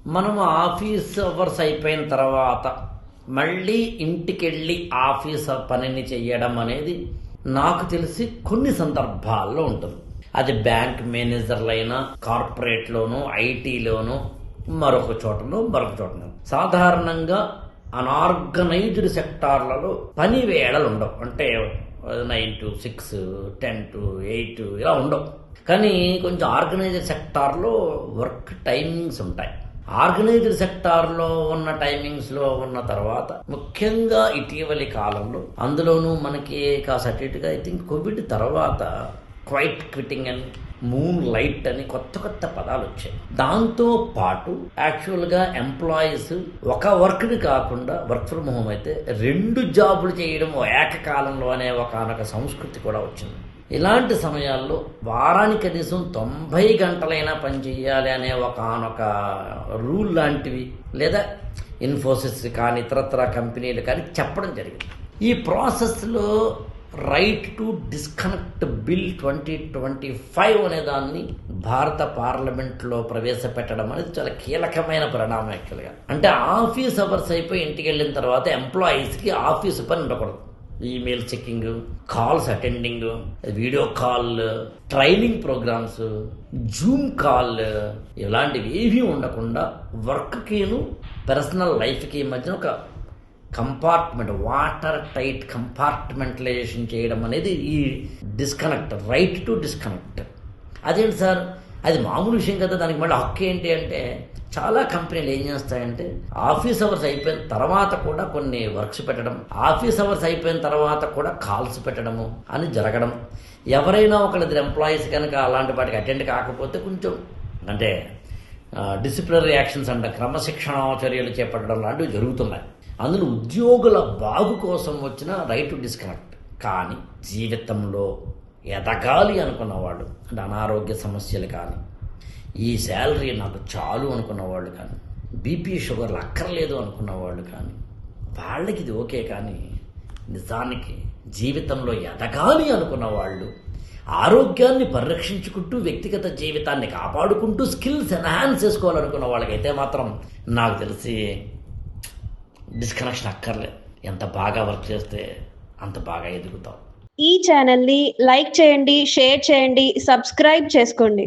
మనం office hours అయిపోయిన తర్వాత మళ్ళీ ఇంటికెళ్ళి ఆఫీస్ పనిని చెయ్యడం అనేది నాకు తెలిసి కొన్ని సందర్భాల్లో ఉంటుంది. అది బ్యాంక్ మేనేజర్లైనా, కార్పొరేట్లోనూ, ఐటీలోనూ, మరొక చోటను. సాధారణంగా అనార్గనైజ్డ్ సెక్టార్లలో పని వేళలు ఉండవు. అంటే 9 to 6, 10 to 8 ఇలా ఉండవు. కానీ కొంచెం ఆర్గనైజ్డ్ సెక్టార్లో వర్క్ టైమింగ్స్ ఉంటాయి. ఆర్గనైజ్డ్ సెక్టార్లో ఉన్న టైమింగ్స్లో ఉన్న తర్వాత ముఖ్యంగా ఇటీవలి కాలంలో, అందులోనూ మనకి కాస్త అటు ఇటుగా ఐ థింక్ కోవిడ్ తర్వాత క్వైట్ క్విట్టింగ్ అని, మూన్ లైట్ అని కొత్త పదాలు వచ్చాయి. దాంతో పాటు యాక్చువల్గా ఎంప్లాయీస్ ఒక వర్క్ని కాకుండా వర్క్ ఫ్రమ్ హోమ్ అయితే 2 జాబులు చేయడం ఏకకాలంలో అనే ఒకనొక సంస్కృతి కూడా వచ్చింది. ఇలాంటి సమయాల్లో వారానికి కనీసం 90 గంటలైనా పనిచేయాలి అనే ఒకనొక రూల్ లాంటివి, లేదా ఇన్ఫోసిస్ కానీ ఇతరత్ర కంపెనీలు కానీ చెప్పడం జరిగింది. ఈ ప్రాసెస్లో రైట్ టు డిస్కనెక్ట్ బిల్ 2025 అనే దాన్ని భారత పార్లమెంట్లో ప్రవేశపెట్టడం అనేది చాలా కీలకమైన పరిణామం. యాక్చువల్గా అంటే ఆఫీస్ అవర్స్ అయిపోయి ఇంటికి వెళ్ళిన తర్వాత ఎంప్లాయీస్కి ఆఫీసు పని ఉండకూడదు. Email checking, calls attending, video call, training programmes, Zoom call, ఇలాంటివి ఏవీ ఉండకుండా వర్క్కిను పర్సనల్ లైఫ్కి మధ్యన ఒక కంపార్ట్మెంట్, వాటర్ టైట్ కంపార్ట్మెంటలైజేషన్ చేయడం అనేది ఈ డిస్కనెక్ట్, రైట్ టు డిస్కనెక్ట్. అదేంటి సార్, అది మామూలు విషయం కదా, దానికి మళ్ళీ హక్కు ఏంటి అంటే, చాలా కంపెనీలు ఏం చేస్తాయంటే ఆఫీస్ అవర్స్ అయిపోయిన తర్వాత కూడా కొన్ని వర్క్స్ పెట్టడం, ఆఫీస్ అవర్స్ అయిపోయిన తర్వాత కూడా కాల్స్ పెట్టడము అని జరగడం. ఎవరైనా ఒకళ్ళిద్దరు ఎంప్లాయీస్ కనుక అలాంటి వాటికి అటెండ్ కాకపోతే కొంచెం అంటే డిసిప్లినరీ యాక్షన్స్ అంటే క్రమశిక్షణ చర్యలు చేపట్టడం లాంటివి జరుగుతున్నాయి. అందులో ఉద్యోగుల బాగు కోసం వచ్చిన రైట్ టు డిస్కనెక్ట్. కానీ జీవితంలో ఎదగాలి అనుకున్న వాళ్ళు, అంటే అనారోగ్య సమస్యలు కానీ, ఈ శాలరీ నాకు చాలు అనుకున్న వాళ్ళు కానీ, బీపీ షుగర్లు అక్కర్లేదు అనుకున్న వాళ్ళు కానీ, వాళ్ళకి ఇది ఓకే. కానీ నిజానికి జీవితంలో ఎదగాలి అనుకున్న వాళ్ళు, ఆరోగ్యాన్ని పరిరక్షించుకుంటూ వ్యక్తిగత జీవితాన్ని కాపాడుకుంటూ స్కిల్స్ ఎన్హాన్స్ చేసుకోవాలనుకున్న వాళ్ళకైతే మాత్రం నాకు తెలిసి డిస్కనెక్షన్ అక్కర్లేదు. ఎంత బాగా వర్క్ చేస్తే అంత బాగా ఎదుగుతాం. ఈ ఛానల్ని లైక్ చేయండి, షేర్ చేయండి, సబ్స్క్రైబ్ చేసుకోండి.